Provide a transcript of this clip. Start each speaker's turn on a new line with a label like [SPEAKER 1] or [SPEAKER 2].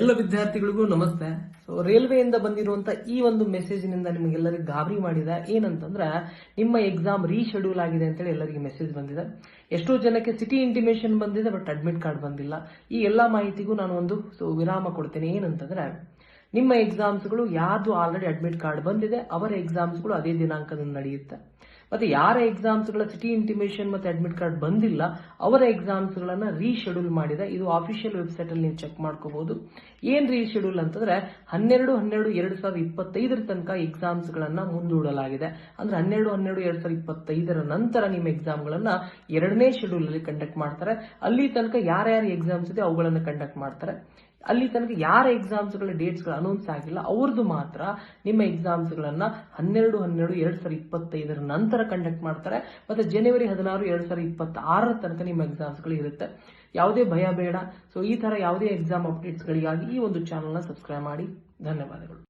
[SPEAKER 1] ಎಲ್ಲ ವಿದ್ಯಾರ್ಥಿಗಳಿಗೂ ನಮಸ್ತೆ. ಸೊ ರೈಲ್ವೆಯಿಂದ ಬಂದಿರುವಂತ ಈ ಒಂದು ಮೆಸೇಜ್ನಿಂದ ನಿಮಗೆಲ್ಲರಿಗೂ ಗಾಬರಿ ಮಾಡಿದ ಏನಂತಂದ್ರೆ ನಿಮ್ಮ ಎಕ್ಸಾಮ್ ರೀಶೆಡ್ಯೂಲ್ ಆಗಿದೆ ಅಂತೇಳಿ ಎಲ್ಲರಿಗೆ ಮೆಸೇಜ್ ಬಂದಿದೆ. ಎಷ್ಟೋ ಜನಕ್ಕೆ ಸಿಟಿ ಇಂಟಿಮೇಷನ್ ಬಂದಿದೆ, ಬಟ್ ಅಡ್ಮಿಟ್ ಕಾರ್ಡ್ ಬಂದಿಲ್ಲ. ಈ ಎಲ್ಲಾ ಮಾಹಿತಿಗೂ ನಾನು ಒಂದು ವಿರಾಮ ಕೊಡ್ತೇನೆ. ಏನಂತಂದ್ರೆ ನಿಮ್ಮ ಎಕ್ಸಾಮ್ಸ್ಗಳು ಯಾರ್ದು ಆಲ್ರೆಡಿ ಅಡ್ಮಿಟ್ ಕಾರ್ಡ್ ಬಂದಿದೆ ಅವರ ಎಕ್ಸಾಮ್ಸ್ಗಳು ಅದೇ ದಿನಾಂಕದಿಂದ ನಡೆಯುತ್ತೆ. ಮತ್ತೆ ಯಾರ ಎಕ್ಸಾಮ್ಸ್ಗಳ ಸಿಟಿ ಇಂಟಿಮೇಷನ್ ಮತ್ತೆ ಅಡ್ಮಿಟ್ ಕಾರ್ಡ್ ಬಂದಿಲ್ಲ ಅವರ ಎಕ್ಸಾಮ್ಸ್ ಗಳನ್ನ ರೀಶೆಡ್ಯೂಲ್ ಮಾಡಿದೆ. ಇದು ಆಫಿಷಿಯಲ್ ವೆಬ್ಸೈಟ್ ಅಲ್ಲಿ ನೀವು ಚೆಕ್ ಮಾಡ್ಕೋಬಹುದು. ಏನ್ ರೀಶೆಡ್ಯೂಲ್ ಅಂತಂದ್ರೆ 12/12/2025 ತನಕ ಎಕ್ಸಾಮ್ಸ್ ಗಳನ್ನ ಮುಂದೂಡಲಾಗಿದೆ. ಅಂದ್ರೆ 12/12/2025 ನಂತರ ನಿಮ್ಮ ಎಕ್ಸಾಮ್ ಗಳನ್ನ 2ನೇ ಶೆಡ್ಯೂಲ್ ಅಲ್ಲಿ ಕಂಡಕ್ಟ್ ಮಾಡ್ತಾರೆ. ಅಲ್ಲಿ ತನಕ ಯಾರ್ಯಾರ ಎಕ್ಸಾಮ್ಸ್ ಇದೆ ಅವುಗಳನ್ನ ಕಂಡಕ್ಟ್ ಮಾಡ್ತಾರೆ. ಅಲ್ಲಿ ತನಕ ಯಾರ ಎಕ್ಸಾಮ್ಸ್ ಗಳ ಡೇಟ್ಸ್ ಗಳು ಅನೌನ್ಸ್ ಆಗಿಲ್ಲ ಅವ್ರದ್ದು ಮಾತ್ರ ನಿಮ್ಮ ಎಕ್ಸಾಮ್ಸ್ ಗಳನ್ನ 12/12/2025 ನಂತರ ಕಂಡಕ್ಟ್ ಮಾಡ್ತಾರೆ. ಮತ್ತೆ ಜನವರಿ 16, 2026 ತನಕ ನಿಮ್ಮ ಎಕ್ಸಾಮ್ಸ್ ಗಳು ಇರುತ್ತೆ. ಯಾವುದೇ ಭಯ ಬೇಡ. ಸೊ ಈ ತರ ಯಾವುದೇ ಎಕ್ಸಾಮ್ ಅಪ್ಡೇಟ್ಸ್ ಗಳಿಗಾಗಿ ಈ ಒಂದು ಚಾನೆಲ್ ನ ಸಬ್ಸ್ಕ್ರೈಬ್ ಮಾಡಿ. ಧನ್ಯವಾದಗಳು.